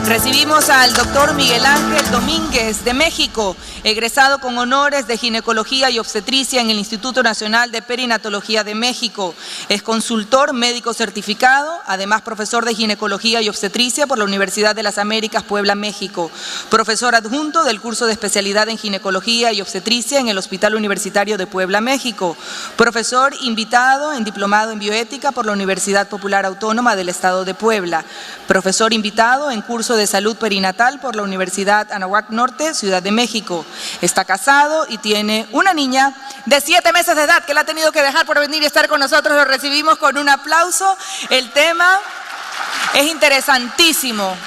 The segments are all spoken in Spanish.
Recibimos al doctor Miguel Ángel Domínguez de México, egresado con honores de Ginecología y Obstetricia en el Instituto Nacional de Perinatología de México. Es consultor médico certificado, además profesor de Ginecología y Obstetricia por la Universidad de las Américas, Puebla, México. Profesor adjunto del curso de especialidad en Ginecología y Obstetricia en el Hospital Universitario de Puebla, México. Profesor invitado en Diplomado en Bioética por la Universidad Popular Autónoma del Estado de Puebla. Profesor invitado en curso de Salud Perinatal por la Universidad Anáhuac Norte, Ciudad de México. Está casado y tiene una niña de 7 meses de edad que la ha tenido que dejar por venir y estar con nosotros. Lo recibimos con un aplauso. El tema es interesantísimo.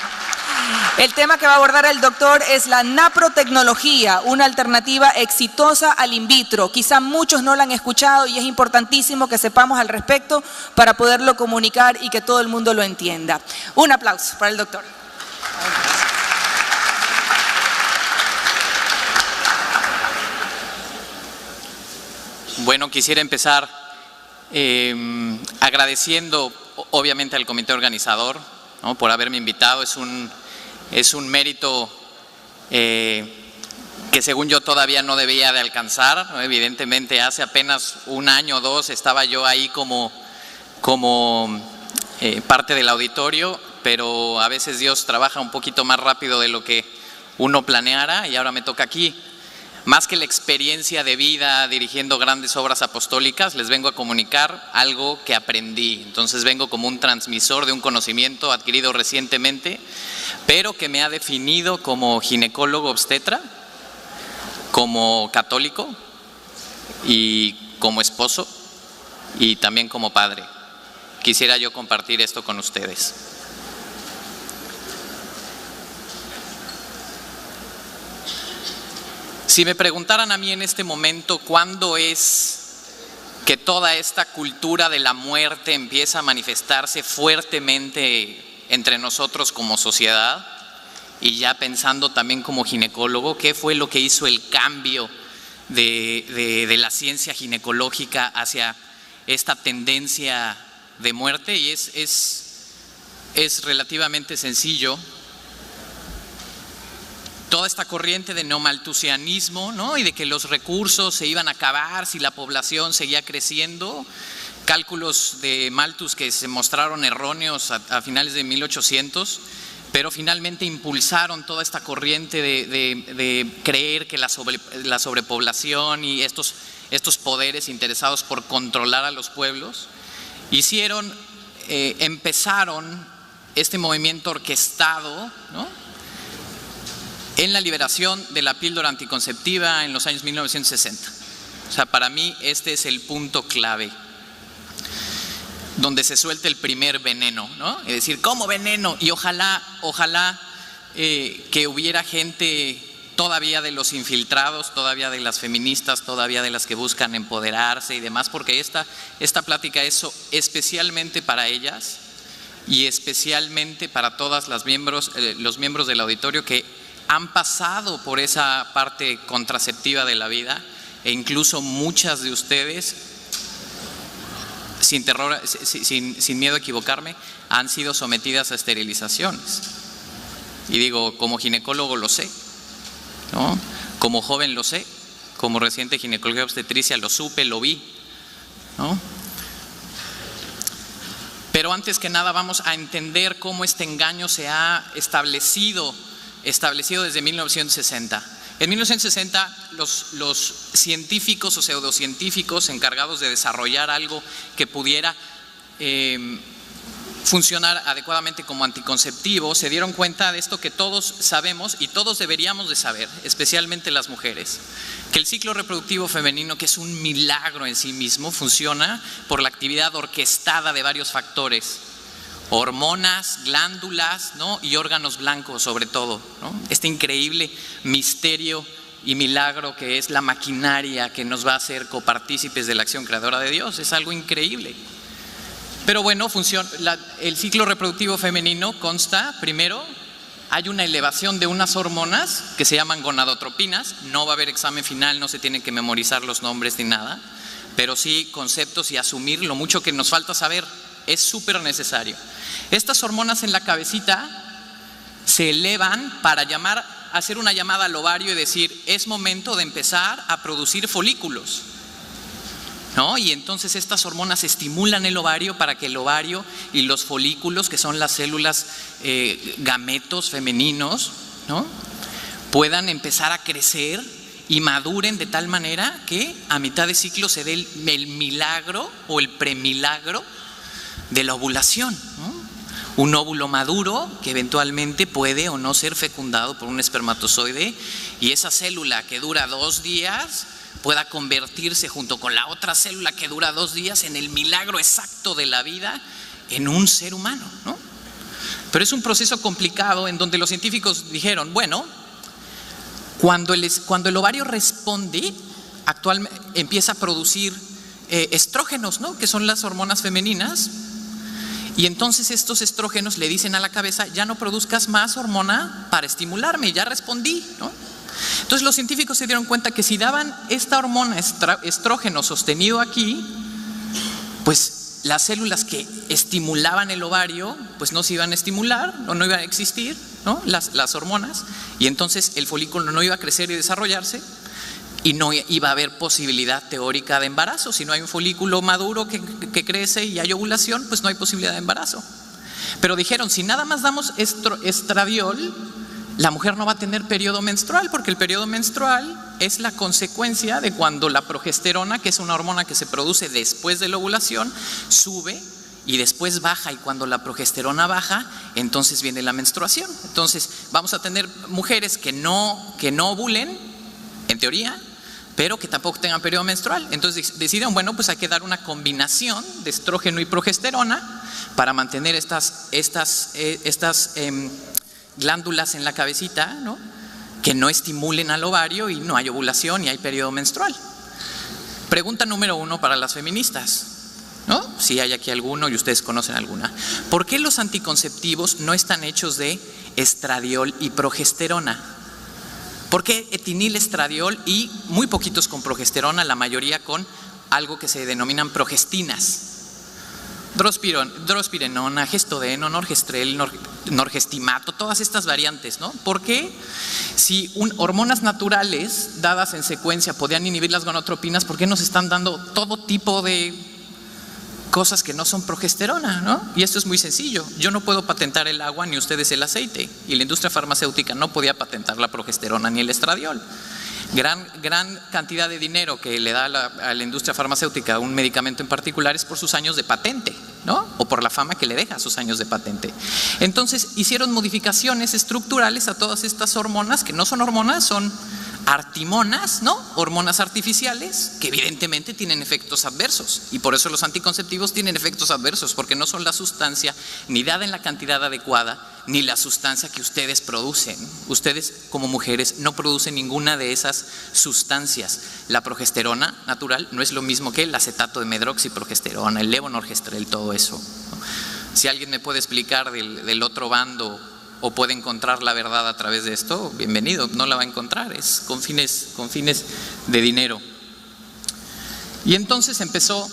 El tema que va a abordar el doctor es la naprotecnología, una alternativa exitosa al in vitro. Quizá muchos no la han escuchado y es importantísimo que sepamos al respecto para poderlo comunicar y que todo el mundo lo entienda. Un aplauso para el doctor. Bueno, quisiera empezar agradeciendo obviamente al comité organizador, ¿no?, por haberme invitado. Es un mérito que según yo todavía no debía de alcanzar, ¿no? Evidentemente hace apenas un año o dos estaba yo ahí como parte del auditorio, pero a veces Dios trabaja un poquito más rápido de lo que uno planeara y ahora me toca aquí. Más que la experiencia de vida dirigiendo grandes obras apostólicas, les vengo a comunicar algo que aprendí. Entonces vengo como un transmisor de un conocimiento adquirido recientemente, pero que me ha definido como ginecólogo obstetra, como católico y como esposo y también como padre. Quisiera yo compartir esto con ustedes. Si me preguntaran a mí en este momento cuándo es que toda esta cultura de la muerte empieza a manifestarse fuertemente entre nosotros como sociedad, y ya pensando también como ginecólogo, ¿qué fue lo que hizo el cambio de la ciencia ginecológica hacia esta tendencia de muerte? Y es relativamente sencillo. Toda esta corriente de neomalthusianismo, ¿no?, y de que los recursos se iban a acabar si la población seguía creciendo, cálculos de Malthus que se mostraron erróneos a finales de 1800, pero finalmente impulsaron toda esta corriente de creer que la sobrepoblación y estos poderes interesados por controlar a los pueblos empezaron este movimiento orquestado, ¿no?, en la liberación de la píldora anticonceptiva en los años 1960. O sea, para mí este es el punto clave, donde se suelta el primer veneno, ¿no? Es decir, ¿cómo veneno? Y ojalá que hubiera gente todavía de los infiltrados, todavía de las feministas, todavía de las que buscan empoderarse y demás, porque esta plática es especialmente para ellas y especialmente para todas los miembros del auditorio que han pasado por esa parte contraceptiva de la vida, e incluso muchas de ustedes, sin miedo a equivocarme, han sido sometidas a esterilizaciones. Y digo, como ginecólogo lo sé, ¿no? Como joven lo sé, como residente de ginecología obstetricia lo supe, lo vi, ¿no? Pero antes que nada vamos a entender cómo este engaño se ha establecido desde 1960. En 1960 los científicos o pseudocientíficos encargados de desarrollar algo que pudiera funcionar adecuadamente como anticonceptivo se dieron cuenta de esto que todos sabemos y todos deberíamos de saber, especialmente las mujeres, que el ciclo reproductivo femenino, que es un milagro en sí mismo, funciona por la actividad orquestada de varios factores: hormonas, glándulas, ¿no?, y órganos blancos sobre todo, ¿no? Este increíble misterio y milagro que es la maquinaria que nos va a hacer copartícipes de la acción creadora de Dios. Es algo increíble. Pero bueno, el ciclo reproductivo femenino consta, primero, hay una elevación de unas hormonas que se llaman gonadotropinas. No va a haber examen final, no se tienen que memorizar los nombres ni nada, pero sí conceptos y asumir lo mucho que nos falta saber. es súper necesario. Estas hormonas en la cabecita se elevan para hacer una llamada al ovario y decir, es momento de empezar a producir folículos, ¿no? Y entonces estas hormonas estimulan el ovario para que el ovario y los folículos, que son las células gametos femeninos, ¿no?, puedan empezar a crecer y maduren de tal manera que a mitad de ciclo se dé el milagro o el premilagro de la ovulación, ¿no? Un óvulo maduro que eventualmente puede o no ser fecundado por un espermatozoide, y esa célula que dura 2 días pueda convertirse junto con la otra célula que dura 2 días en el milagro exacto de la vida en un ser humano, ¿no? Pero es un proceso complicado en donde los científicos dijeron, bueno, cuando el ovario responde, actualmente empieza a producir estrógenos, ¿no?, que son las hormonas femeninas. Y entonces estos estrógenos le dicen a la cabeza, ya no produzcas más hormona para estimularme, ya respondí, ¿no? Entonces los científicos se dieron cuenta que si daban esta hormona estrógeno sostenido aquí, pues las células que estimulaban el ovario pues no se iban a estimular o no iban a existir, ¿no?, las hormonas, y entonces el folículo no iba a crecer y desarrollarse, y no iba a haber posibilidad teórica de embarazo. Si no hay un folículo maduro que crece y hay ovulación, pues no hay posibilidad de embarazo. Pero dijeron, si nada más damos estradiol, la mujer no va a tener periodo menstrual, porque el periodo menstrual es la consecuencia de cuando la progesterona, que es una hormona que se produce después de la ovulación, sube y después baja, y cuando la progesterona baja, entonces viene la menstruación. Entonces vamos a tener mujeres que no ovulen, en teoría, pero que tampoco tengan periodo menstrual. Entonces decidieron, bueno, pues hay que dar una combinación de estrógeno y progesterona para mantener estas glándulas en la cabecita, ¿no?, que no estimulen al ovario y no hay ovulación y hay periodo menstrual. Pregunta número 1 para las feministas, ¿no?, si hay aquí alguno y ustedes conocen alguna. ¿Por qué los anticonceptivos no están hechos de estradiol y progesterona? ¿Por qué etinilestradiol y muy poquitos con progesterona, la mayoría con algo que se denominan progestinas? Drospirenona, gestodeno, norgestrel, norgestimato, todas estas variantes, ¿no? ¿Por qué? Si hormonas naturales dadas en secuencia podían inhibir las gonotropinas, ¿por qué nos están dando todo tipo de cosas que no son progesterona, ¿no? Y esto es muy sencillo. Yo no puedo patentar el agua ni ustedes el aceite, y la industria farmacéutica no podía patentar la progesterona ni el estradiol. Gran cantidad de dinero que le da a la industria farmacéutica a un medicamento en particular es por sus años de patente, ¿no?, o por la fama que le deja a sus años de patente. Entonces hicieron modificaciones estructurales a todas estas hormonas, que no son hormonas, son artimonas, ¿no?, hormonas artificiales, que evidentemente tienen efectos adversos, y por eso los anticonceptivos tienen efectos adversos, porque no son la sustancia ni dada en la cantidad adecuada, ni la sustancia que ustedes producen. Ustedes como mujeres no producen ninguna de esas sustancias. La progesterona natural no es lo mismo que el acetato de medroxiprogesterona, el levonorgestrel, todo eso, ¿no? Si alguien me puede explicar del otro bando o puede encontrar la verdad a través de esto, bienvenido. No la va a encontrar, es con fines de dinero. Y entonces empezó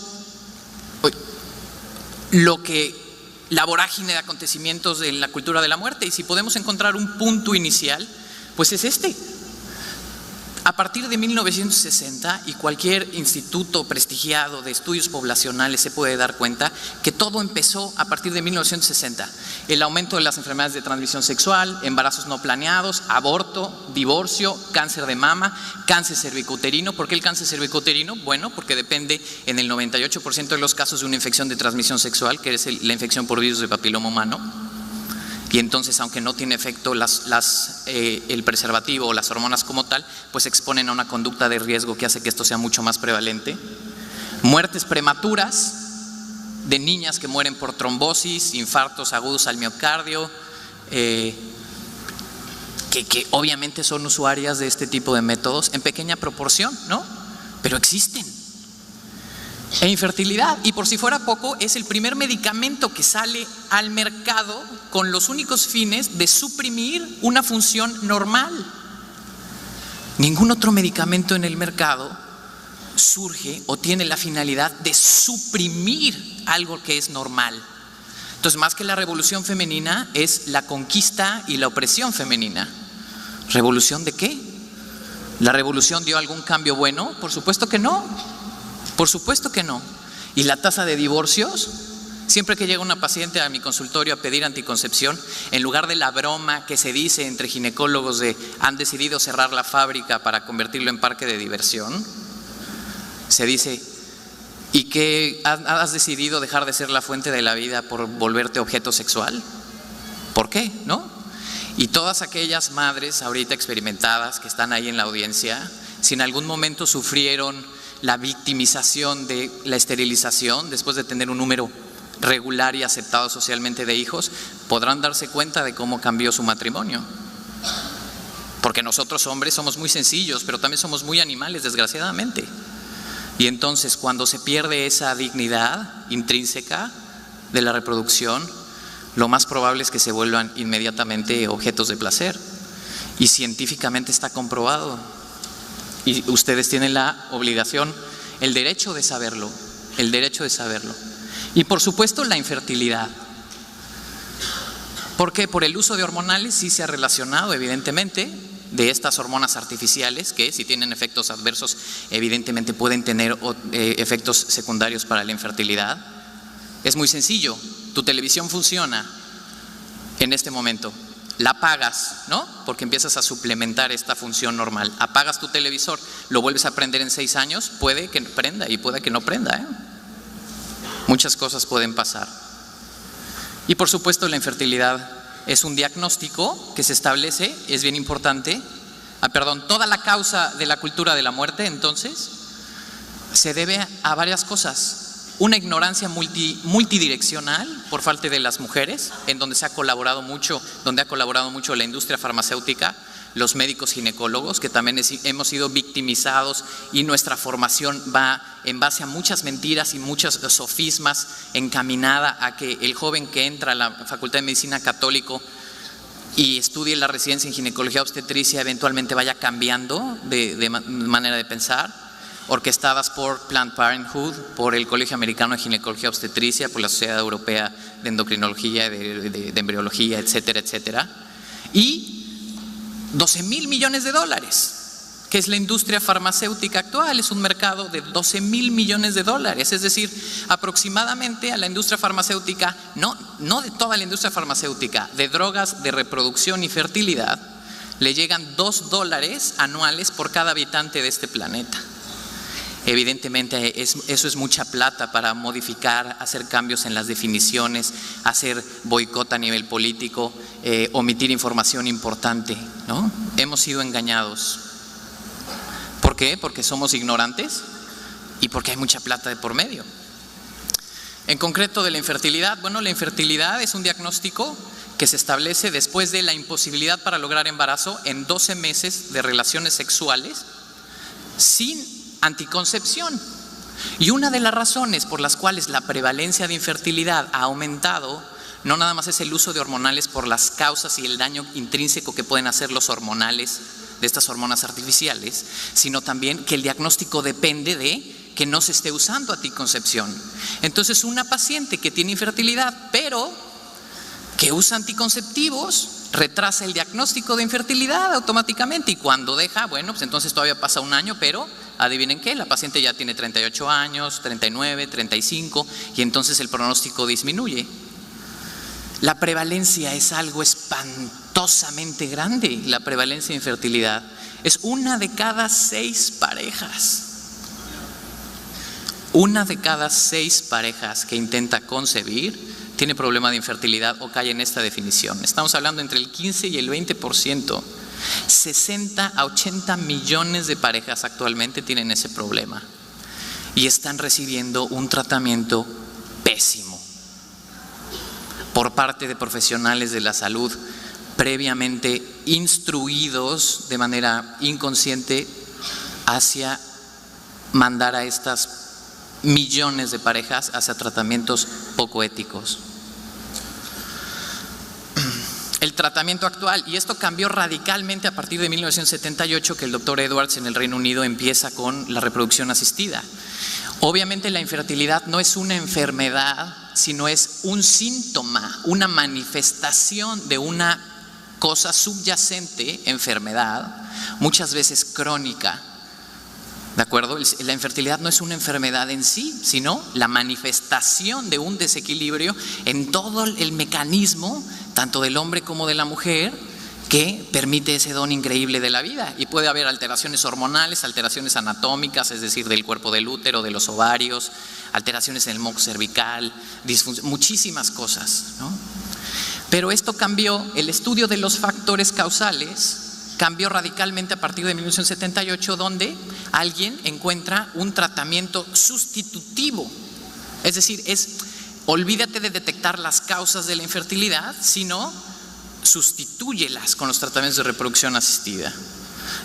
la vorágine de acontecimientos de la cultura de la muerte, y si podemos encontrar un punto inicial, pues es este. A partir de 1960, y cualquier instituto prestigiado de estudios poblacionales se puede dar cuenta que todo empezó a partir de 1960. El aumento de las enfermedades de transmisión sexual, embarazos no planeados, aborto, divorcio, cáncer de mama, cáncer cervicouterino. ¿Por qué el cáncer cervicouterino? Bueno, porque depende en el 98% de los casos de una infección de transmisión sexual, que es la infección por virus de papiloma humano. Y entonces, aunque no tiene efecto el preservativo o las hormonas como tal, pues exponen a una conducta de riesgo que hace que esto sea mucho más prevalente. Muertes prematuras de niñas que mueren por trombosis, infartos agudos al miocardio, que obviamente son usuarias de este tipo de métodos en pequeña proporción, ¿no?, pero existen. E infertilidad, y por si fuera poco, es el primer medicamento que sale al mercado con los únicos fines de suprimir una función normal. Ningún otro medicamento en el mercado surge o tiene la finalidad de suprimir algo que es normal. Entonces, más que la revolución femenina, es la conquista y la opresión femenina. ¿Revolución de qué? ¿La revolución dio algún cambio bueno? Por supuesto que no. Por supuesto que no. ¿Y la tasa de divorcios? Siempre que llega una paciente a mi consultorio a pedir anticoncepción, en lugar de la broma que se dice entre ginecólogos de han decidido cerrar la fábrica para convertirlo en parque de diversión, se dice, ¿y qué has decidido dejar de ser la fuente de la vida por volverte objeto sexual? ¿Por qué? ¿No? Y todas aquellas madres ahorita experimentadas que están ahí en la audiencia, si en algún momento sufrieron la victimización de la esterilización después de tener un número regular y aceptado socialmente de hijos, podrán darse cuenta de cómo cambió su matrimonio. Porque nosotros hombres somos muy sencillos, pero también somos muy animales, desgraciadamente. Y entonces, cuando se pierde esa dignidad intrínseca de la reproducción, lo más probable es que se vuelvan inmediatamente objetos de placer. Y científicamente está comprobado. Y ustedes tienen la obligación, el derecho de saberlo, el derecho de saberlo. Y por supuesto la infertilidad. ¿Por qué? Por el uso de hormonales sí se ha relacionado evidentemente de estas hormonas artificiales que si tienen efectos adversos evidentemente pueden tener efectos secundarios para la infertilidad. Es muy sencillo, tu televisión funciona en este momento, la apagas, ¿no? Porque empiezas a suplementar esta función normal, apagas tu televisor, lo vuelves a prender en 6 años, puede que prenda y puede que no prenda, ¿eh? Muchas cosas pueden pasar. Y por supuesto la infertilidad es un diagnóstico que se establece, es bien importante. Toda la causa de la cultura de la muerte, entonces, se debe a varias cosas. Una ignorancia multidireccional por parte de las mujeres, en donde ha colaborado mucho la industria farmacéutica, los médicos ginecólogos, que también hemos sido victimizados y nuestra formación va en base a muchas mentiras y muchos sofismas encaminada a que el joven que entra a la Facultad de Medicina Católico y estudie la residencia en ginecología obstetricia eventualmente vaya cambiando de manera de pensar, orquestadas por Planned Parenthood, por el Colegio Americano de Ginecología Obstetricia, por la Sociedad Europea de Endocrinología, de Embriología, etcétera, etcétera. Y 12,000 millones de dólares, que es la industria farmacéutica actual, es un mercado de 12,000 millones de dólares, es decir, aproximadamente a la industria farmacéutica, no de toda la industria farmacéutica, de drogas de reproducción y fertilidad, le llegan $2 anuales por cada habitante de este planeta. Evidentemente eso es mucha plata para modificar, hacer cambios en las definiciones, hacer boicot a nivel político, omitir información importante, ¿no? Hemos sido engañados. ¿Por qué? Porque somos ignorantes y porque hay mucha plata de por medio. En concreto de la infertilidad, bueno, la infertilidad es un diagnóstico que se establece después de la imposibilidad para lograr embarazo en 12 meses de relaciones sexuales sin anticoncepción. Y una de las razones por las cuales la prevalencia de infertilidad ha aumentado no nada más es el uso de hormonales por las causas y el daño intrínseco que pueden hacer los hormonales de estas hormonas artificiales, sino también que el diagnóstico depende de que no se esté usando anticoncepción. Entonces una paciente que tiene infertilidad pero que usa anticonceptivos retrasa el diagnóstico de infertilidad automáticamente, y cuando deja, bueno, pues entonces todavía pasa un año, pero adivinen qué, la paciente ya tiene 38 años, 39, 35 y entonces el pronóstico disminuye. La prevalencia es algo espantosamente grande, la prevalencia de infertilidad. Es 1 de cada 6 parejas. 1 de cada 6 parejas que intenta concebir tiene problema de infertilidad o cae en esta definición. Estamos hablando entre el 15 y el 20%. 60 a 80 millones de parejas actualmente tienen ese problema y están recibiendo un tratamiento pésimo por parte de profesionales de la salud previamente instruidos de manera inconsciente hacia mandar a estas millones de parejas hacia tratamientos poco éticos. el tratamiento actual, y esto cambió radicalmente a partir de 1978, que el doctor Edwards en el Reino Unido empieza con la reproducción asistida. Obviamente la infertilidad no es una enfermedad, sino es un síntoma, una manifestación de una cosa subyacente, enfermedad, muchas veces crónica. ¿De acuerdo? La infertilidad no es una enfermedad en sí, sino la manifestación de un desequilibrio en todo el mecanismo, tanto del hombre como de la mujer, que permite ese don increíble de la vida. Y puede haber alteraciones hormonales, alteraciones anatómicas, es decir, del cuerpo del útero, de los ovarios, alteraciones en el moco cervical, muchísimas cosas, ¿no? Pero esto cambió, el estudio de los factores causales cambió radicalmente a partir de 1978, donde alguien encuentra un tratamiento sustitutivo. Es decir, olvídate de detectar las causas de la infertilidad, sino sustitúyelas con los tratamientos de reproducción asistida.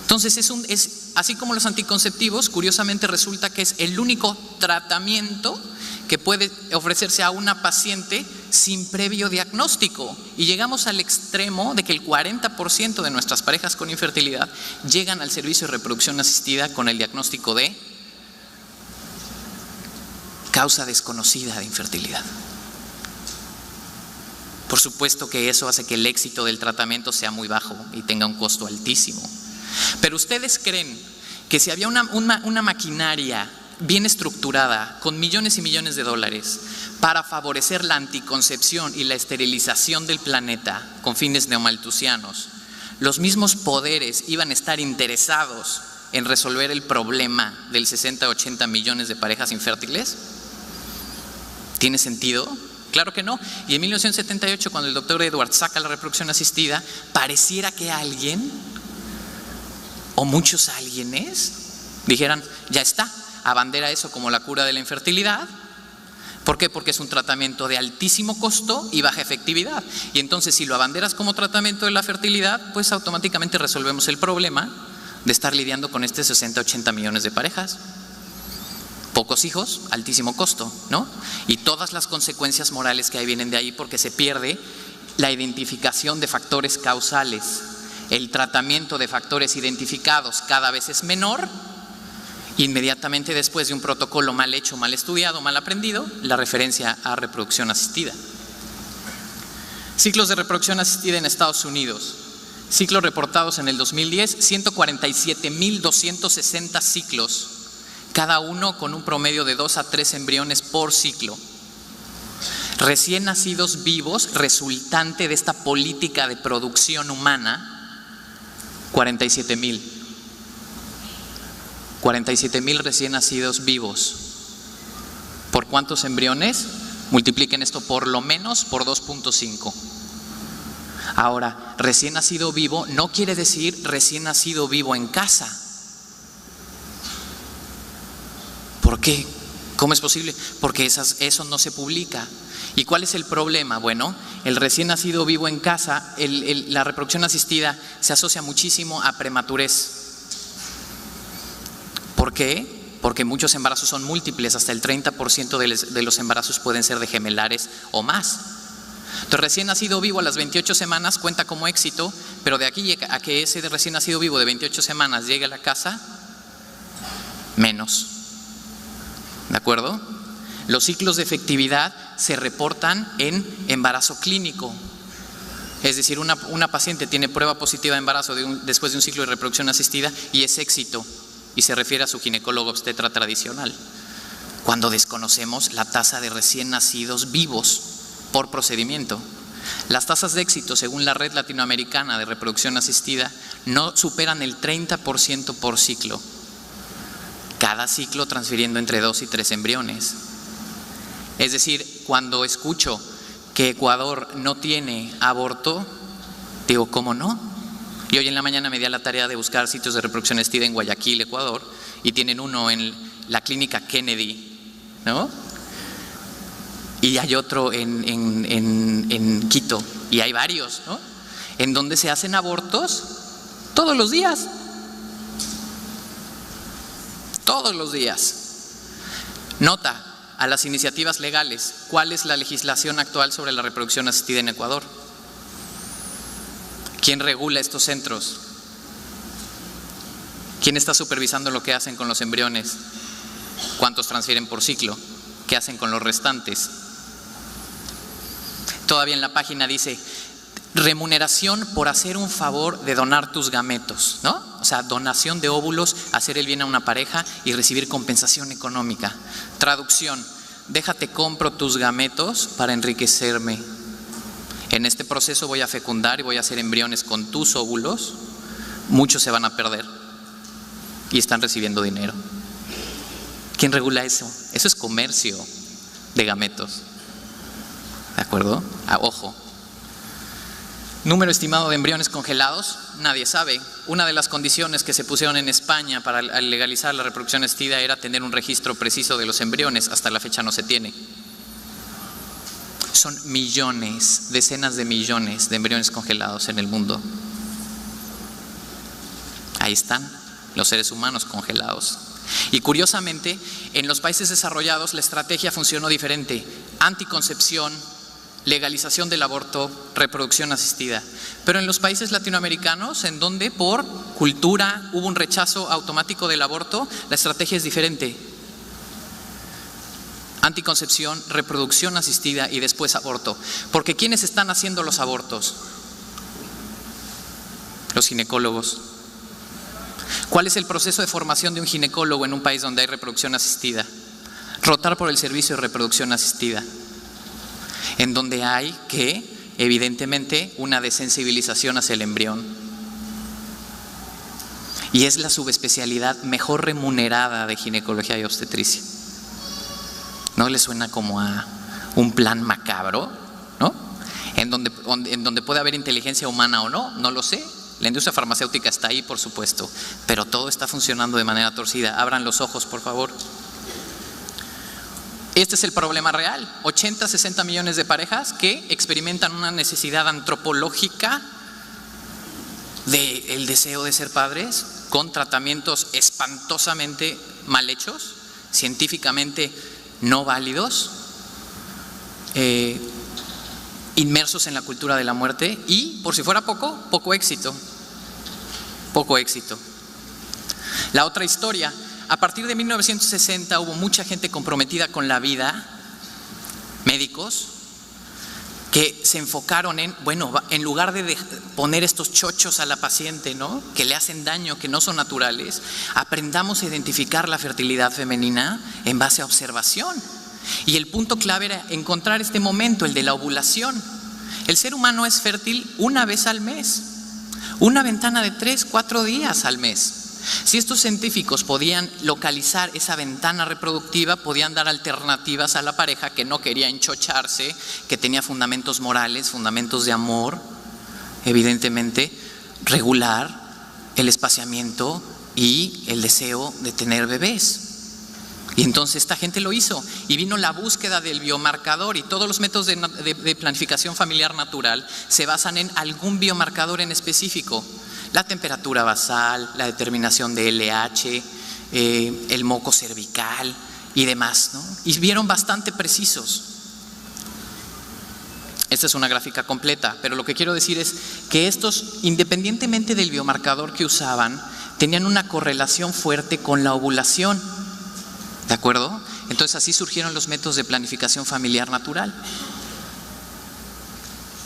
Entonces es así como los anticonceptivos, curiosamente resulta que es el único tratamiento que puede ofrecerse a una paciente sin previo diagnóstico, y llegamos al extremo de que el 40% de nuestras parejas con infertilidad llegan al servicio de reproducción asistida con el diagnóstico de causa desconocida de infertilidad. Por supuesto que eso hace que el éxito del tratamiento sea muy bajo y tenga un costo altísimo. Pero ustedes creen que si había una maquinaria bien estructurada, con millones y millones de dólares, para favorecer la anticoncepción y la esterilización del planeta con fines neomalthusianos, los mismos poderes iban a estar interesados en resolver el problema del 60-80 millones de parejas infértiles? ¿Tiene sentido? Claro que no. Y en 1978, cuando el doctor Edwards saca la reproducción asistida, pareciera que alguien, o muchos alguienes, dijeran, ya está, abandera eso como la cura de la infertilidad. ¿Por qué? Porque es un tratamiento de altísimo costo y baja efectividad. Y entonces, si lo abanderas como tratamiento de la fertilidad, pues automáticamente resolvemos el problema de estar lidiando con 60-80 millones de parejas. Pocos hijos, altísimo costo, ¿no? Y todas las consecuencias morales que ahí vienen de ahí, porque se pierde la identificación de factores causales. El tratamiento de factores identificados cada vez es menor. Inmediatamente después de un protocolo mal hecho, mal estudiado, mal aprendido, la referencia a reproducción asistida. Ciclos de reproducción asistida en Estados Unidos. Ciclos reportados en el 2010, 147.260 ciclos, cada uno con un promedio de 2 a 3 embriones por ciclo. Recién nacidos vivos, resultante de esta política de producción humana, 47.000. 47.000 recién nacidos vivos. ¿Por cuántos embriones? Multipliquen esto por lo menos por 2.5. Ahora, recién nacido vivo no quiere decir recién nacido vivo en casa. ¿Por qué? ¿Cómo es posible? Porque eso no se publica. ¿Y cuál es el problema? Bueno, el recién nacido vivo en casa, la reproducción asistida se asocia muchísimo a prematurez. ¿Por qué? Porque muchos embarazos son múltiples, hasta el 30% de los embarazos pueden ser de gemelares o más. Entonces, recién nacido vivo a las 28 semanas cuenta como éxito, pero de aquí a que ese recién nacido vivo de 28 semanas llegue a la casa, menos. ¿De acuerdo? Los ciclos de efectividad se reportan en embarazo clínico. Es decir, una paciente tiene prueba positiva de embarazo después de un ciclo de reproducción asistida y es éxito. Y se refiere a su ginecólogo obstetra tradicional. Cuando desconocemos la tasa de recién nacidos vivos por procedimiento. Las tasas de éxito, según la Red Latinoamericana de Reproducción Asistida, no superan el 30% por ciclo. Cada ciclo transfiriendo entre 2 y 3 embriones. Es decir, cuando escucho que Ecuador no tiene aborto, digo, ¿cómo no? Y hoy en la mañana me di a la tarea de buscar sitios de reproducción asistida en Guayaquil, Ecuador, y tienen uno en la clínica Kennedy, ¿no? Y hay otro en Quito, y hay varios, ¿no? En donde se hacen abortos todos los días. Todos los días. Nota a las iniciativas legales. ¿Cuál es la legislación actual sobre la reproducción asistida en Ecuador? ¿Quién regula estos centros? ¿Quién está supervisando lo que hacen con los embriones? ¿Cuántos transfieren por ciclo? ¿Qué hacen con los restantes? Todavía en la página dice, remuneración por hacer un favor de donar tus gametos, ¿no? O sea, donación de óvulos, hacer el bien a una pareja y recibir compensación económica. Traducción, déjate compro tus gametos para enriquecerme. En este proceso voy a fecundar y voy a hacer embriones con tus óvulos. Muchos se van a perder y están recibiendo dinero. ¿Quién regula eso? Eso es comercio de gametos. ¿De acuerdo? Ojo. Número estimado de embriones congelados, nadie sabe. Una de las condiciones que se pusieron en España para legalizar la reproducción asistida era tener un registro preciso de los embriones. Hasta la fecha no se tiene. Son millones, decenas de millones de embriones congelados en el mundo. Ahí están los seres humanos congelados. Y curiosamente, en los países desarrollados la estrategia funcionó diferente. Anticoncepción, legalización del aborto, reproducción asistida. Pero en los países latinoamericanos, en donde por cultura hubo un rechazo automático del aborto, la estrategia es diferente. Anticoncepción, reproducción asistida y después aborto. Porque ¿quiénes están haciendo los abortos? Los ginecólogos. ¿Cuál es el proceso de formación de un ginecólogo en un país donde hay reproducción asistida? Rotar por el servicio de reproducción asistida, en donde hay que, evidentemente, una desensibilización hacia el embrión. Y es la subespecialidad mejor remunerada de ginecología y obstetricia. ¿No le suena como a un plan macabro? ¿No? En donde puede haber inteligencia humana o no, no lo sé. La industria farmacéutica está ahí, por supuesto, pero todo está funcionando de manera torcida. Abran los ojos, por favor. Este es el problema real. 80, 60 millones de parejas que experimentan una necesidad antropológica del deseo de ser padres con tratamientos espantosamente mal hechos, científicamente no válidos, inmersos en la cultura de la muerte y, por si fuera poco, poco éxito. Poco éxito. La otra historia, a partir de 1960 hubo mucha gente comprometida con la vida, médicos, que se enfocaron en, bueno, en lugar de poner estos chochos a la paciente, ¿no?, que le hacen daño, que no son naturales, aprendamos a identificar la fertilidad femenina en base a observación. Y el punto clave era encontrar este momento, el de la ovulación. El ser humano es fértil una vez al mes, una ventana de 3-4 días al mes. Si estos científicos podían localizar esa ventana reproductiva, podían dar alternativas a la pareja que no quería enchocharse, que tenía fundamentos morales, fundamentos de amor, evidentemente, regular el espaciamiento y el deseo de tener bebés. Y entonces esta gente lo hizo y vino la búsqueda del biomarcador, y todos los métodos de planificación familiar natural se basan en algún biomarcador en específico. La temperatura basal, la determinación de LH, el moco cervical y demás, ¿no? Y vieron bastante precisos. Esta es una gráfica completa, pero lo que quiero decir es que estos, independientemente del biomarcador que usaban, tenían una correlación fuerte con la ovulación. ¿De acuerdo? Entonces así surgieron los métodos de planificación familiar natural.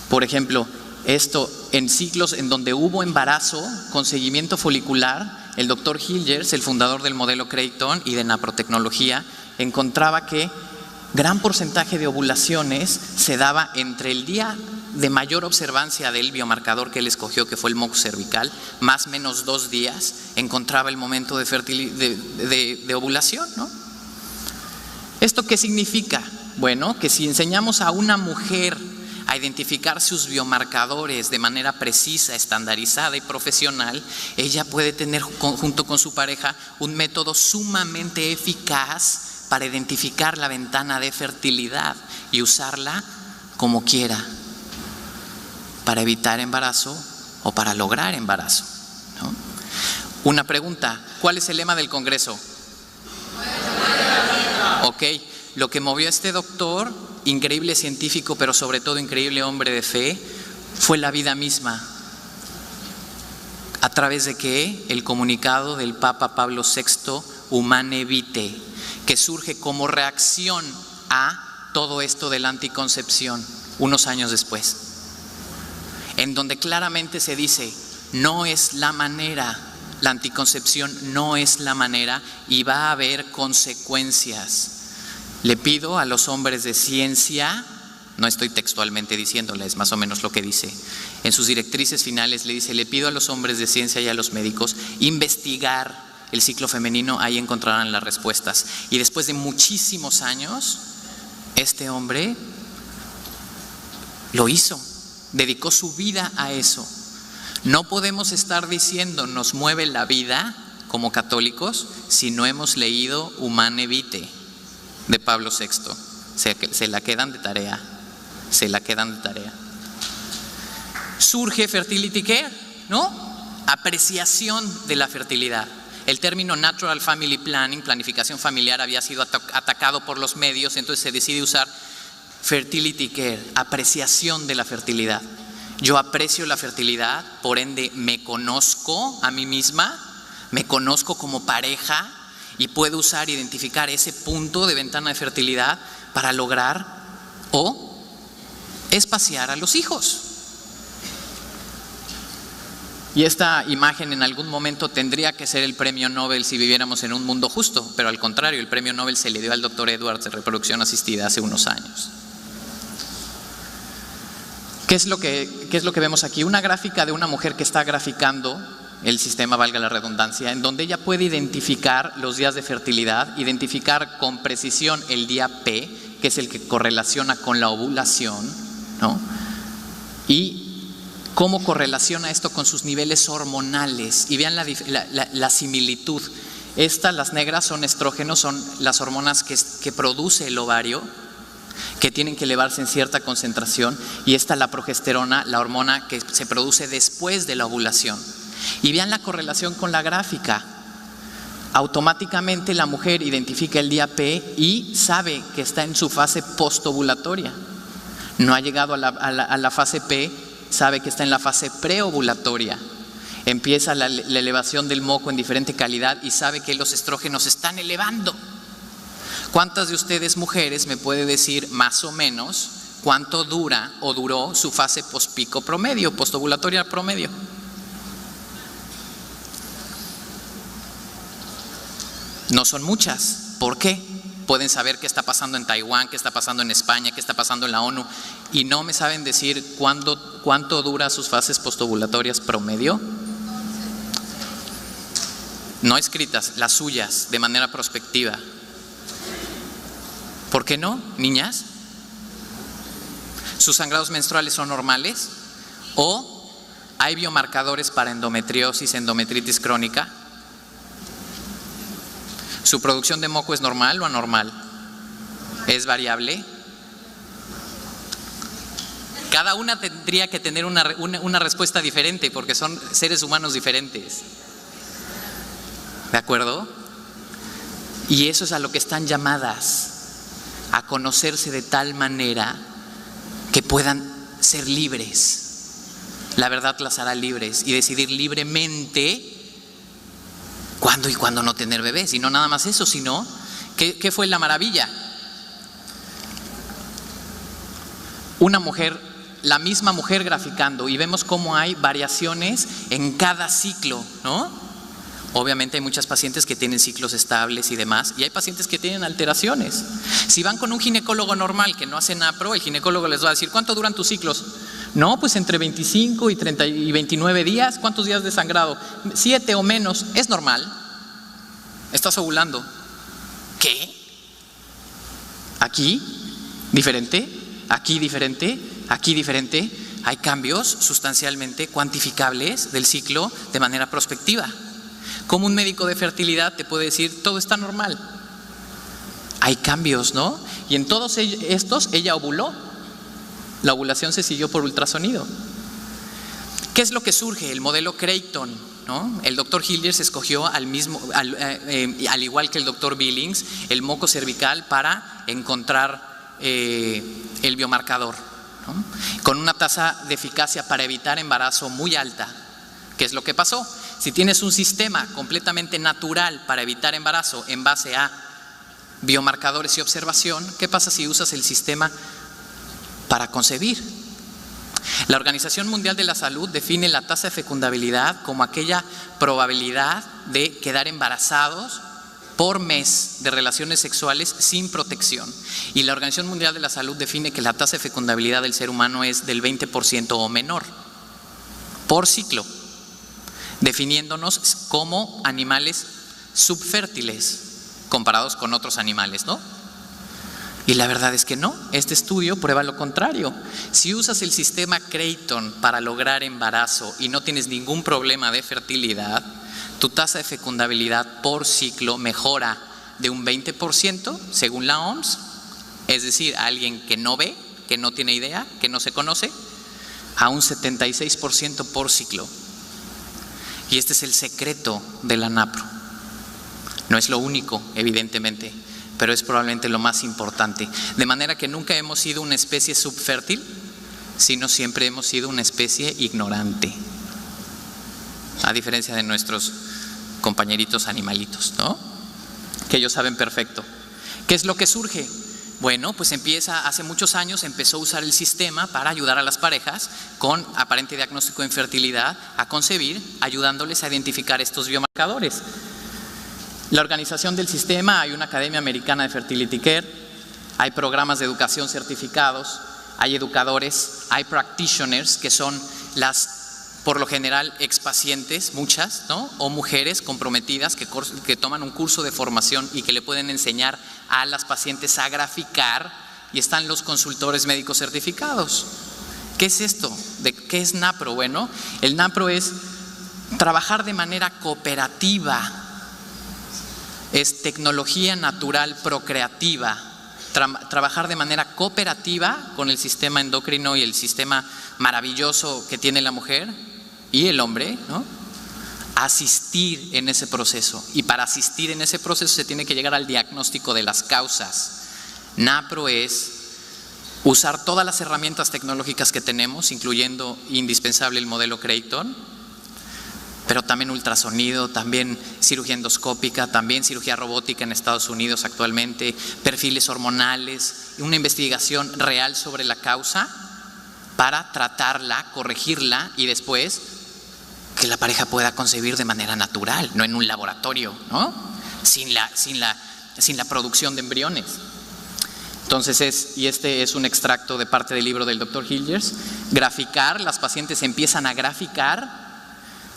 Por ejemplo, esto en ciclos en donde hubo embarazo con seguimiento folicular, el doctor Hilgers, el fundador del modelo Creighton y de naprotecnología, encontraba que gran porcentaje de ovulaciones se daba entre el día de mayor observancia del biomarcador que él escogió, que fue el moco cervical, más o menos 2 días, encontraba el momento de ovulación, ¿no? ¿Esto qué significa? Bueno, que si enseñamos a una mujer a identificar sus biomarcadores de manera precisa, estandarizada y profesional, ella puede tener junto con su pareja un método sumamente eficaz para identificar la ventana de fertilidad y usarla como quiera, para evitar embarazo o para lograr embarazo, ¿no? Una pregunta, ¿cuál es el lema del Congreso? Ok, lo que movió a este doctor, increíble científico, pero sobre todo increíble hombre de fe, fue la vida misma. ¿A través de qué? El comunicado del Papa Pablo VI, Humane Vitae, que surge como reacción a todo esto de la anticoncepción unos años después, en donde claramente se dice, no es la manera, la anticoncepción no es la manera y va a haber consecuencias. Le pido a los hombres de ciencia, no estoy textualmente diciéndole, es más o menos lo que dice, en sus directrices finales le dice, le pido a los hombres de ciencia y a los médicos investigar el ciclo femenino, ahí encontrarán las respuestas. Y después de muchísimos años, este hombre lo hizo, dedicó su vida a eso. No podemos estar diciendo nos mueve la vida como católicos si no hemos leído Humane Vitae de Pablo VI. Se la quedan de tarea, se la quedan de tarea. Surge Fertility Care, ¿no? Apreciación de la fertilidad. El término Natural Family Planning, planificación familiar, había sido atacado por los medios, entonces se decide usar Fertility Care, apreciación de la fertilidad. Yo aprecio la fertilidad, por ende me conozco a mí misma, me conozco como pareja y puedo usar, identificar ese punto de ventana de fertilidad para lograr o espaciar a los hijos. Y esta imagen en algún momento tendría que ser el premio Nobel si viviéramos en un mundo justo, pero al contrario, el premio Nobel se le dio al doctor Edwards de reproducción asistida hace unos años. ¿Qué es lo que vemos aquí? Una gráfica de una mujer que está graficando el sistema, valga la redundancia, en donde ella puede identificar los días de fertilidad, identificar con precisión el día P, que es el que correlaciona con la ovulación, ¿no? Y cómo correlaciona esto con sus niveles hormonales. Y vean la similitud. Las negras son estrógenos, son las hormonas que produce el ovario, que tienen que elevarse en cierta concentración, y la progesterona, la hormona que se produce después de la ovulación. Y vean la correlación con la gráfica. Automáticamente la mujer identifica el día P y sabe que está en su fase postovulatoria. No ha llegado a la fase P, sabe que está en la fase preovulatoria. Empieza la elevación del moco en diferente calidad y sabe que los estrógenos se están elevando. ¿Cuántas de ustedes mujeres me puede decir más o menos cuánto dura o duró su fase pospico promedio, postovulatoria promedio? No son muchas. ¿Por qué? Pueden saber qué está pasando en Taiwán, qué está pasando en España, qué está pasando en la ONU, y no me saben decir cuánto dura sus fases postovulatorias promedio. No escritas, las suyas, de manera prospectiva. ¿Por qué no, niñas? ¿Sus sangrados menstruales son normales? ¿O hay biomarcadores para endometriosis, endometritis crónica? ¿Su producción de moco es normal o anormal? ¿Es variable? Cada una tendría que tener una respuesta diferente porque son seres humanos diferentes. ¿De acuerdo? Y eso es a lo que están llamadas, a conocerse de tal manera que puedan ser libres. La verdad las hará libres y decidir libremente cuándo y cuándo no tener bebés. Y no nada más eso, sino ¿qué fue la maravilla? Una mujer, la misma mujer graficando, y vemos cómo hay variaciones en cada ciclo, ¿no? Obviamente hay muchas pacientes que tienen ciclos estables y demás, y hay pacientes que tienen alteraciones. Si van con un ginecólogo normal que no hace NAPRO, el ginecólogo les va a decir, ¿cuánto duran tus ciclos? No, pues entre 25 y 30 y 29 días. ¿Cuántos días de sangrado? 7 o menos. Es normal. Estás ovulando. ¿Qué? Aquí, diferente. Aquí, diferente. Aquí, diferente. Hay cambios sustancialmente cuantificables del ciclo de manera prospectiva. Como un médico de fertilidad te puede decir, todo está normal. Hay cambios, ¿no? Y en todos estos ella ovuló. La ovulación se siguió por ultrasonido. ¿Qué es lo que surge? El modelo Creighton, ¿no? El doctor Hilliers escogió al igual que el doctor Billings, el moco cervical para encontrar el biomarcador, ¿no? Con una tasa de eficacia para evitar embarazo muy alta. ¿Qué es lo que pasó? Si tienes un sistema completamente natural para evitar embarazo en base a biomarcadores y observación, ¿qué pasa si usas el sistema para concebir? La Organización Mundial de la Salud define la tasa de fecundabilidad como aquella probabilidad de quedar embarazados por mes de relaciones sexuales sin protección. Y la Organización Mundial de la Salud define que la tasa de fecundabilidad del ser humano es del 20% o menor por ciclo, definiéndonos como animales subfértiles comparados con otros animales, ¿no? Y la verdad es que no, este estudio prueba lo contrario. Si usas el sistema Creighton para lograr embarazo y no tienes ningún problema de fertilidad, tu tasa de fecundabilidad por ciclo mejora de un 20% según la OMS, es decir, a alguien que no ve, que no tiene idea, que no se conoce, a un 76% por ciclo. Y este es el secreto de la NAPRO. No es lo único, evidentemente, pero es probablemente lo más importante. De manera que nunca hemos sido una especie subfértil, sino siempre hemos sido una especie ignorante. A diferencia de nuestros compañeritos animalitos, ¿no? Que ellos saben perfecto. ¿Qué es lo que surge? Bueno, pues hace muchos años empezó a usar el sistema para ayudar a las parejas con aparente diagnóstico de infertilidad a concebir, ayudándoles a identificar estos biomarcadores. La organización del sistema, hay una Academia Americana de Fertility Care, hay programas de educación certificados, hay educadores, hay practitioners, que son por lo general expacientes, muchas, ¿no? O mujeres comprometidas que toman un curso de formación y que le pueden enseñar a las pacientes a graficar, y están los consultores médicos certificados. ¿Qué es esto? ¿Qué es NAPRO? Bueno, el NAPRO es trabajar de manera cooperativa. Es tecnología natural procreativa, trabajar de manera cooperativa con el sistema endocrino y el sistema maravilloso que tiene la mujer y el hombre, ¿no? Asistir en ese proceso, y para asistir en ese proceso se tiene que llegar al diagnóstico de las causas. NAPRO es usar todas las herramientas tecnológicas que tenemos, incluyendo indispensable el modelo Creighton, pero también ultrasonido, también cirugía endoscópica, también cirugía robótica en Estados Unidos actualmente, perfiles hormonales, una investigación real sobre la causa para tratarla, corregirla y después que la pareja pueda concebir de manera natural, no en un laboratorio, ¿no? Sin la producción de embriones. Entonces este es un extracto de parte del libro del Dr. Hilgers. Graficar, las pacientes empiezan a graficar.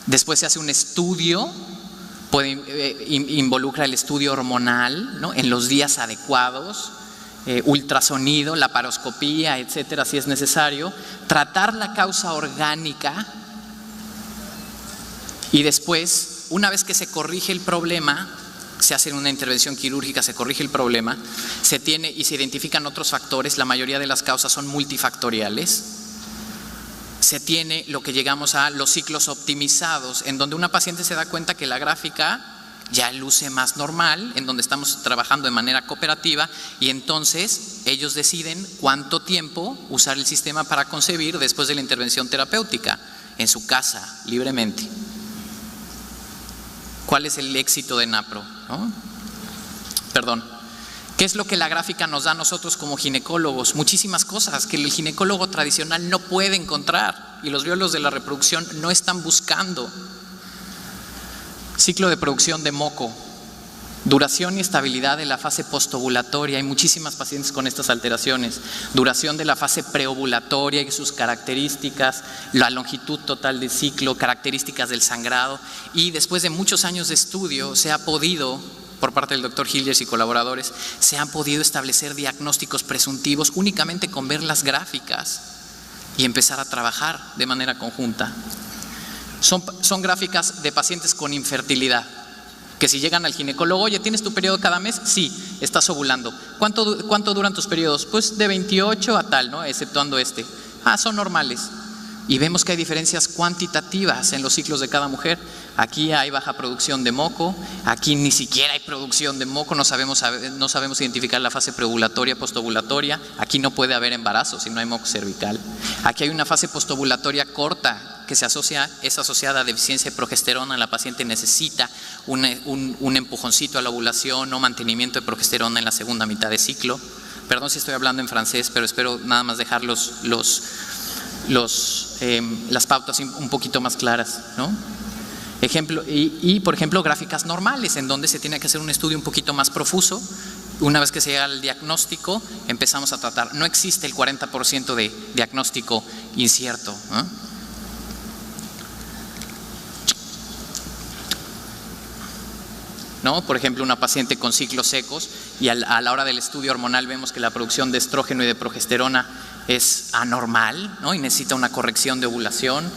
Después se hace un estudio, involucra el estudio hormonal, ¿no? En los días adecuados, ultrasonido, laparoscopía, etcétera, si es necesario, tratar la causa orgánica y después, una vez que se corrige el problema, se hace una intervención quirúrgica, se corrige el problema, se tiene y se identifican otros factores, la mayoría de las causas son multifactoriales. Se tiene lo que llegamos a los ciclos optimizados, en donde una paciente se da cuenta que la gráfica ya luce más normal, en donde estamos trabajando de manera cooperativa, y entonces ellos deciden cuánto tiempo usar el sistema para concebir después de la intervención terapéutica, en su casa, libremente. ¿Cuál es el éxito de NAPRO? ¿No? Perdón. ¿Qué es lo que la gráfica nos da a nosotros como ginecólogos? Muchísimas cosas que el ginecólogo tradicional no puede encontrar y los biólogos de la reproducción no están buscando. Ciclo de producción de moco, duración y estabilidad de la fase postovulatoria. Hay muchísimas pacientes con estas alteraciones. Duración de la fase preovulatoria y sus características, la longitud total del ciclo, características del sangrado. Y después de muchos años de estudio se ha podido, por parte del Dr. Hilgers y colaboradores, se han podido establecer diagnósticos presuntivos únicamente con ver las gráficas y empezar a trabajar de manera conjunta. Son gráficas de pacientes con infertilidad, que si llegan al ginecólogo, oye, ¿tienes tu periodo cada mes? Sí, estás ovulando. ¿Cuánto duran tus periodos? Pues de 28 a tal, ¿no? Exceptuando este. Son normales. Y vemos que hay diferencias cuantitativas en los ciclos de cada mujer. Aquí hay baja producción de moco, aquí ni siquiera hay producción de moco, no sabemos identificar la fase preovulatoria, postovulatoria, aquí no puede haber embarazo si no hay moco cervical. Aquí hay una fase postovulatoria corta, que es asociada a deficiencia de progesterona. La paciente necesita un empujoncito a la ovulación o mantenimiento de progesterona en la segunda mitad de ciclo. Perdón si estoy hablando en francés, pero espero nada más dejar las pautas un poquito más claras, ¿no? Por ejemplo, gráficas normales, en donde se tiene que hacer un estudio un poquito más profuso. Una vez que se llega al diagnóstico, empezamos a tratar. No existe el 40% de diagnóstico incierto, ¿no? Por ejemplo, una paciente con ciclos secos y a la hora del estudio hormonal vemos que la producción de estrógeno y de progesterona es anormal, ¿no? Y necesita una corrección de ovulación.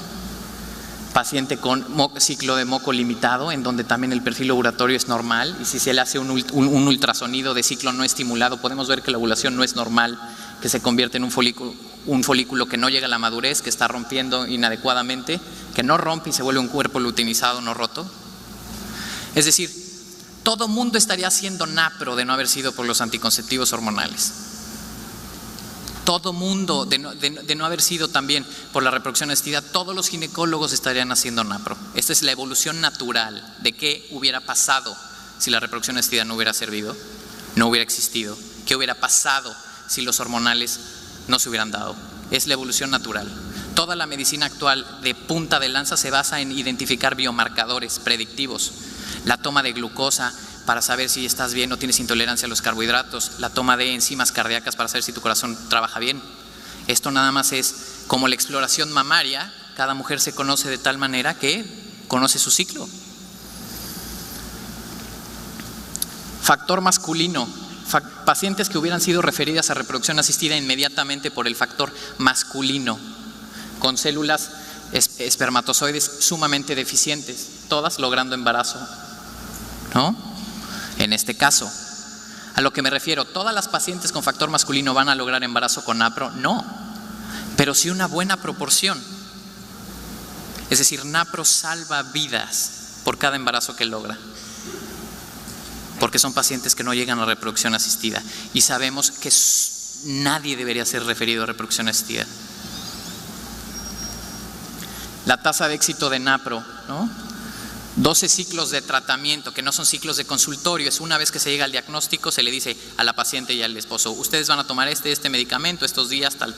Paciente con ciclo de moco limitado, en donde también el perfil ovulatorio es normal, y si se le hace un ultrasonido de ciclo no estimulado, podemos ver que la ovulación no es normal, que se convierte en un folículo que no llega a la madurez, que está rompiendo inadecuadamente, que no rompe y se vuelve un cuerpo luteinizado no roto. Es decir, todo mundo estaría haciendo NAPRO de no haber sido por los anticonceptivos hormonales. Todo mundo, de no haber sido también por la reproducción asistida, todos los ginecólogos estarían haciendo NAPRO. Esta es la evolución natural de qué hubiera pasado si la reproducción asistida no hubiera servido, no hubiera existido. ¿Qué hubiera pasado si los hormonales no se hubieran dado? Es la evolución natural. Toda la medicina actual de punta de lanza se basa en identificar biomarcadores predictivos. La toma de glucosa para saber si estás bien o tienes intolerancia a los carbohidratos, la toma de enzimas cardíacas para saber si tu corazón trabaja bien. Esto nada más es como la exploración mamaria. Cada mujer se conoce de tal manera que conoce su ciclo. Factor masculino. Pacientes que hubieran sido referidas a reproducción asistida inmediatamente por el factor masculino, con células espermatozoides sumamente deficientes, todas logrando embarazo, ¿no? En este caso, a lo que me refiero, ¿todas las pacientes con factor masculino van a lograr embarazo con NAPRO? No, pero sí una buena proporción. Es decir, NAPRO salva vidas por cada embarazo que logra, porque son pacientes que no llegan a reproducción asistida, y sabemos que nadie debería ser referido a reproducción asistida. La tasa de éxito de NAPRO, ¿no? 12 ciclos de tratamiento, que no son ciclos de consultorio, es una vez que se llega al diagnóstico, se le dice a la paciente y al esposo: ustedes van a tomar este medicamento estos días, tal,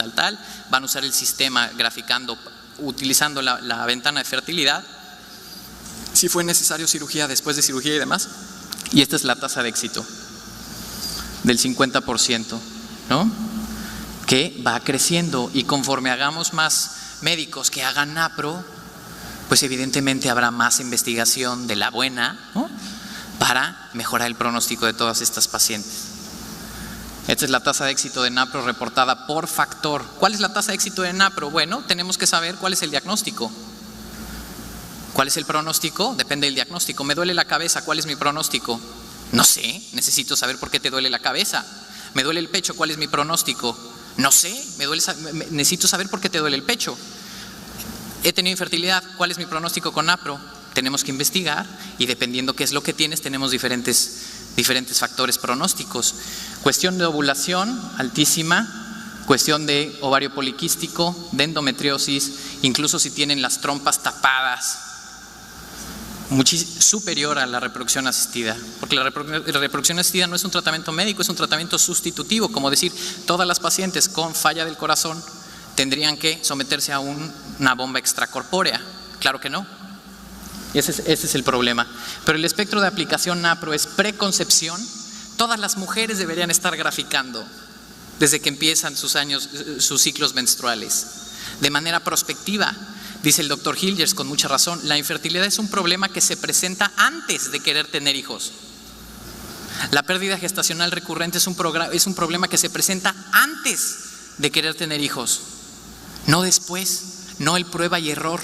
van a usar el sistema graficando, utilizando la ventana de fertilidad, si fue necesario cirugía, después de cirugía y demás, y esta es la tasa de éxito del 50%, ¿no? Que va creciendo, y conforme hagamos más médicos que hagan NAPRO, pues evidentemente habrá más investigación de la buena, ¿no?, para mejorar el pronóstico de todas estas pacientes. Esta es la tasa de éxito de NAPRO reportada por factor. ¿Cuál es la tasa de éxito de NAPRO? Bueno, tenemos que saber cuál es el diagnóstico. ¿Cuál es el pronóstico? Depende del diagnóstico. Me duele la cabeza, ¿cuál es mi pronóstico? No sé, necesito saber por qué te duele la cabeza. Me duele el pecho, ¿cuál es mi pronóstico? No sé, necesito saber por qué te duele el pecho. He tenido infertilidad, ¿cuál es mi pronóstico con NAPRO? Tenemos que investigar, y dependiendo qué es lo que tienes, tenemos diferentes factores pronósticos. Cuestión de ovulación altísima, cuestión de ovario poliquístico, de endometriosis, incluso si tienen las trompas tapadas, superior a la reproducción asistida, porque la reproducción asistida no es un tratamiento médico, es un tratamiento sustitutivo, como decir, todas las pacientes con falla del corazón tendrían que someterse a una bomba extracorpórea. Claro que no. Ese es el problema. Pero el espectro de aplicación NAPRO es preconcepción. Todas las mujeres deberían estar graficando desde que empiezan sus ciclos menstruales, de manera prospectiva. Dice el doctor Hilgers con mucha razón: la infertilidad es un problema que se presenta antes de querer tener hijos. La pérdida gestacional recurrente es un problema que se presenta antes de querer tener hijos, no después, no el prueba y error.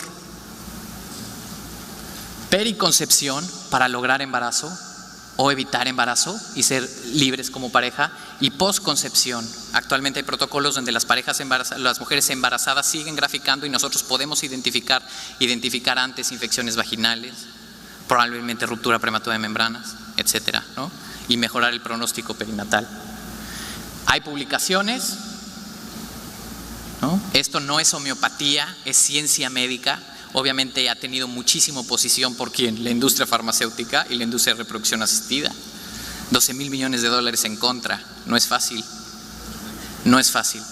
Periconcepción, para lograr embarazo o evitar embarazo y ser libres como pareja, y posconcepción. Actualmente hay protocolos donde las mujeres embarazadas siguen graficando, y nosotros podemos identificar antes infecciones vaginales, probablemente ruptura prematura de membranas, etcétera, ¿no?, y mejorar el pronóstico perinatal. Hay publicaciones, ¿no? Esto no es homeopatía, es ciencia médica. obviamente ha tenido muchísima oposición por ¿quién? La industria farmacéutica y la industria de reproducción asistida. 12,000 millones de dólares en contra. No es fácil. No es fácil.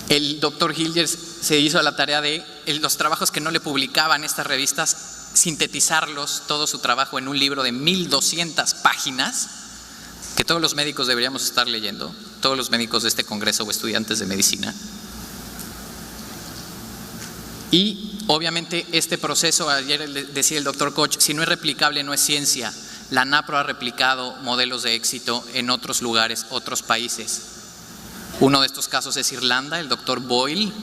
El doctor Hilgers se hizo a la tarea de los trabajos que no le publicaban estas revistas, sintetizarlos, todo su trabajo en un libro de 1,200 páginas que todos los médicos deberíamos estar leyendo, todos los médicos de este congreso o estudiantes de medicina. Y obviamente este proceso, ayer decía el doctor Koch, si no es replicable no es ciencia. La NAPRO ha replicado modelos de éxito en otros lugares, otros países. Uno de estos casos es Irlanda, el doctor Boyle,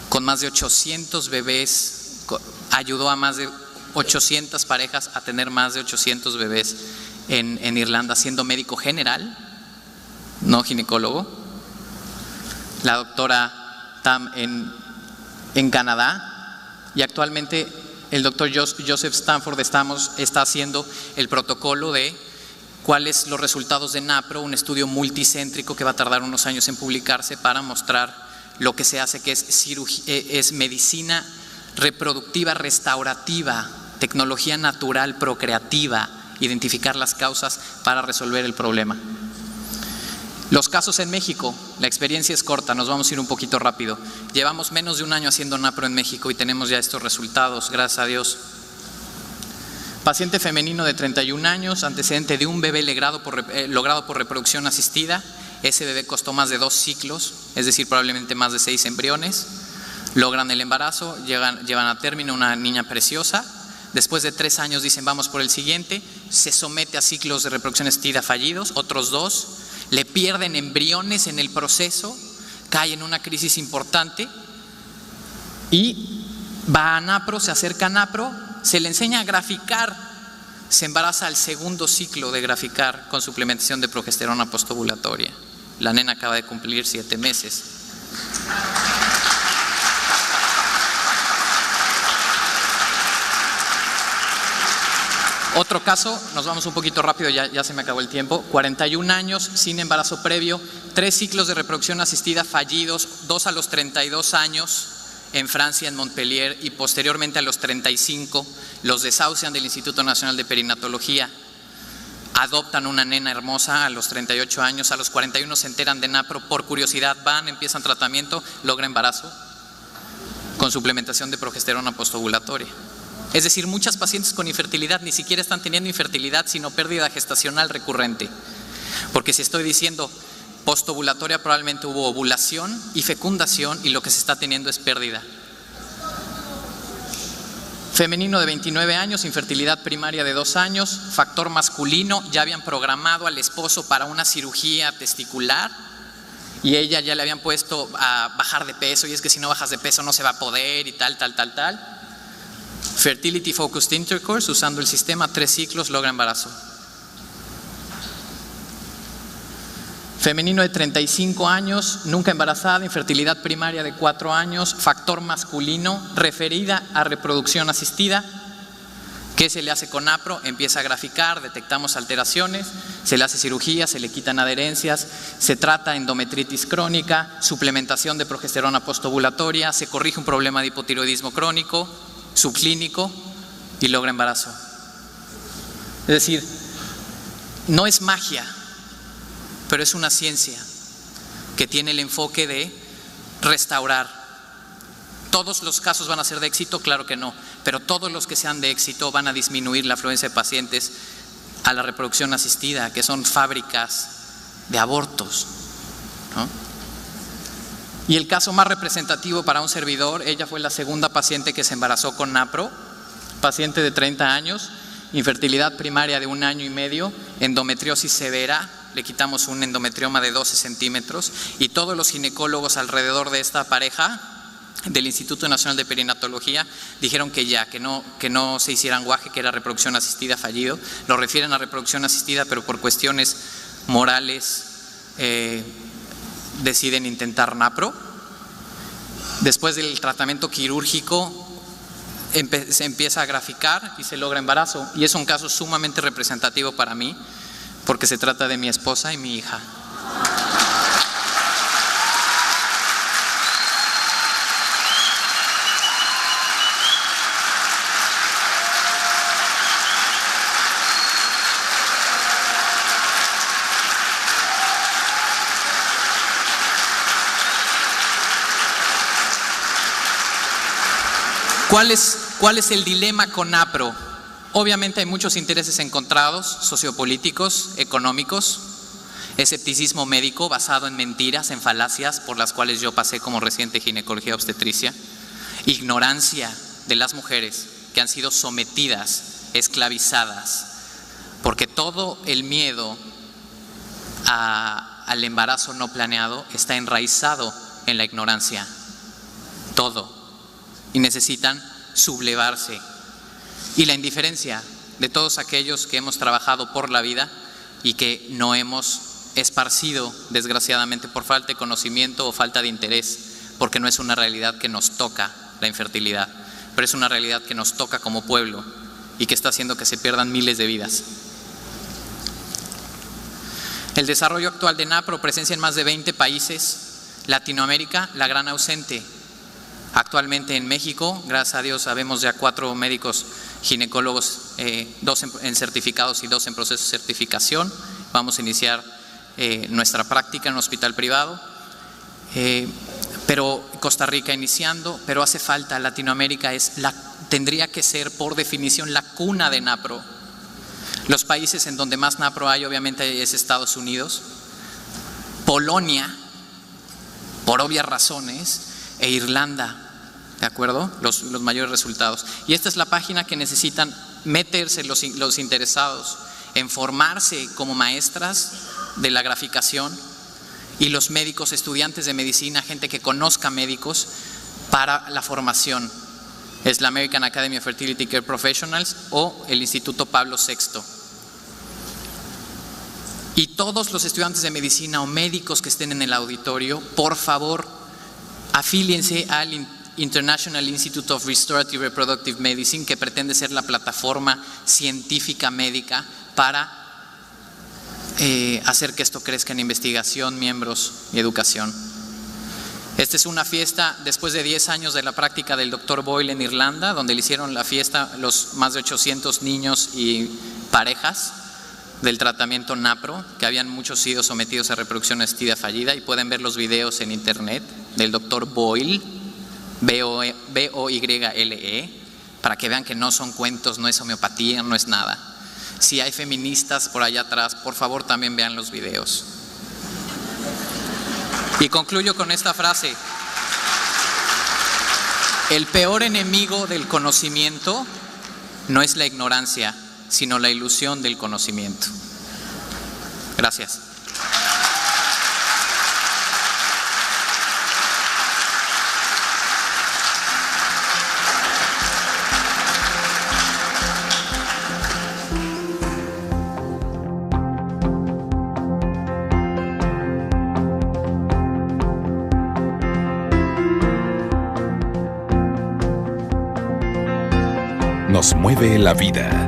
con más de 800 bebés, ayudó a más de 800 parejas a tener más de 800 bebés en Irlanda, siendo médico general, no ginecólogo. La doctora Tam en Canadá, y actualmente el doctor Joseph Stanford está haciendo el protocolo de cuáles los resultados de NAPRO, un estudio multicéntrico que va a tardar unos años en publicarse para mostrar lo que se hace, que es medicina reproductiva restaurativa, tecnología natural procreativa, identificar las causas para resolver el problema. Los casos en México, la experiencia es corta, nos vamos a ir un poquito rápido. Llevamos menos de un año haciendo NAPRO en México y tenemos ya estos resultados, gracias a Dios. Paciente femenino de 31 años, antecedente de un bebé logrado por reproducción asistida. Ese bebé costó más de 2 ciclos, es decir, probablemente más de 6 embriones. Logran el embarazo, llevan a término una niña preciosa. Después de 3 años dicen vamos por el siguiente. Se somete a ciclos de reproducción asistida fallidos, otros 2. Le pierden embriones en el proceso, cae en una crisis importante y va a NAPRO, se acerca a NAPRO, se le enseña a graficar, se embaraza al segundo ciclo de graficar con suplementación de progesterona postovulatoria. La nena acaba de cumplir 7 meses. Otro caso, nos vamos un poquito rápido, ya se me acabó el tiempo. 41 años, sin embarazo previo, 3 ciclos de reproducción asistida fallidos, 2 a los 32 años en Francia, en Montpellier, y posteriormente a los 35 los desahucian del Instituto Nacional de Perinatología. Adoptan una nena hermosa a los 38 años, a los 41 se enteran de NAPRO, por curiosidad van, empiezan tratamiento, logra embarazo con suplementación de progesterona postovulatoria. Es decir, muchas pacientes con infertilidad ni siquiera están teniendo infertilidad, sino pérdida gestacional recurrente. Porque si estoy diciendo postovulatoria, probablemente hubo ovulación y fecundación y lo que se está teniendo es pérdida. Femenino de 29 años, infertilidad primaria de 2 años, factor masculino, ya habían programado al esposo para una cirugía testicular y ella ya le habían puesto a bajar de peso, y es que si no bajas de peso no se va a poder y tal. Fertility Focused Intercourse, usando el sistema, 3 ciclos, logra embarazo. Femenino de 35 años, nunca embarazada, infertilidad primaria de 4 años, factor masculino, referida a reproducción asistida. ¿Qué se le hace con NAPRO? Empieza a graficar, detectamos alteraciones, se le hace cirugía, se le quitan adherencias, se trata endometritis crónica, suplementación de progesterona postovulatoria, se corrige un problema de hipotiroidismo crónico, subclínico, y logra embarazo. Es decir, no es magia, pero es una ciencia que tiene el enfoque de restaurar. ¿Todos los casos van a ser de éxito? Claro que no, pero todos los que sean de éxito van a disminuir la afluencia de pacientes a la reproducción asistida, que son fábricas de abortos, ¿no? Y el caso más representativo para un servidor, ella fue la segunda paciente que se embarazó con NAPRO, paciente de 30 años, infertilidad primaria de 1 año y medio, endometriosis severa, le quitamos un endometrioma de 12 centímetros, y todos los ginecólogos alrededor de esta pareja del Instituto Nacional de Perinatología dijeron que no se hicieran guaje, que era reproducción asistida fallido. Lo refieren a reproducción asistida, pero por cuestiones morales deciden intentar NAPRO. Después del tratamiento quirúrgico se empieza a graficar y se logra embarazo, y es un caso sumamente representativo para mí porque se trata de mi esposa y mi hija. ¿Cuál es el dilema con NAPRO? Obviamente hay muchos intereses encontrados, sociopolíticos, económicos, escepticismo médico basado en mentiras, en falacias por las cuales yo pasé como residente de ginecología obstetricia, ignorancia de las mujeres que han sido sometidas, esclavizadas, porque todo el miedo al embarazo no planeado está enraizado en la ignorancia, todo, y necesitan sublevarse. Y la indiferencia de todos aquellos que hemos trabajado por la vida y que no hemos esparcido, desgraciadamente, por falta de conocimiento o falta de interés, porque no es una realidad que nos toca la infertilidad, pero es una realidad que nos toca como pueblo y que está haciendo que se pierdan miles de vidas. El desarrollo actual de NAPRO, presencia en más de 20 países, Latinoamérica, la gran ausente. Actualmente en México, gracias a Dios, sabemos ya 4 médicos ginecólogos, 2 en certificados y 2 en proceso de certificación. Vamos a iniciar nuestra práctica en un hospital privado, pero Costa Rica iniciando, pero hace falta. Latinoamérica tendría que ser por definición la cuna de NAPRO. Los países en donde más NAPRO hay obviamente es Estados Unidos, Polonia, por obvias razones, e Irlanda, ¿de acuerdo? Los mayores resultados. Y esta es la página que necesitan meterse los interesados en formarse como maestras de la graficación, y los médicos, estudiantes de medicina, gente que conozca médicos para la formación. Es la American Academy of Fertility Care Professionals o el Instituto Pablo VI. Y todos los estudiantes de medicina o médicos que estén en el auditorio, por favor, afíliense al International Institute of Restorative Reproductive Medicine, que pretende ser la plataforma científica médica para hacer que esto crezca en investigación, miembros y educación. Esta es una fiesta después de 10 años de la práctica del Dr. Boyle en Irlanda, donde le hicieron la fiesta los más de 800 niños y parejas del tratamiento NAPRO, que habían muchos sido sometidos a reproducción asistida fallida, y pueden ver los videos en internet del Dr. Boyle, B-O-Y-L-E, para que vean que no son cuentos, no es homeopatía, no es nada. Si hay feministas por allá atrás, por favor también vean los videos. Y concluyo con esta frase: el peor enemigo del conocimiento no es la ignorancia, sino la ilusión del conocimiento. Gracias. Nos mueve la vida.